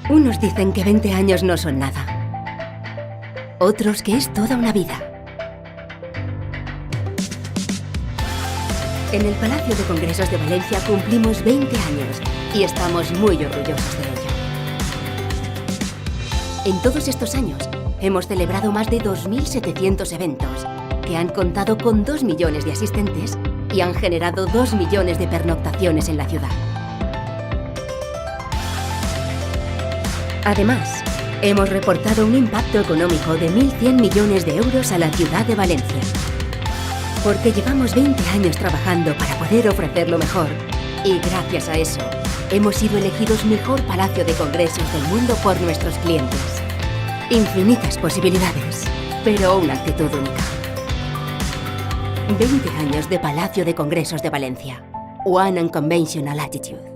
Unos dicen que 20 años no son nada. Otros que es toda una vida. En el Palacio de Congresos de Valencia cumplimos 20 años y estamos muy orgullosos de ello. En todos estos años hemos celebrado más de 2.700 eventos que han contado con 2 millones de asistentes y han generado 2 millones de pernoctaciones en la ciudad. Además, hemos reportado un impacto económico de 1.100 millones de euros a la ciudad de Valencia. Porque llevamos 20 años trabajando para poder ofrecer lo mejor y gracias a eso hemos sido elegidos mejor palacio de congresos del mundo por nuestros clientes. Infinitas posibilidades, pero una actitud única. 20 años de Palacio de Congresos de Valencia. One Unconventional Attitude.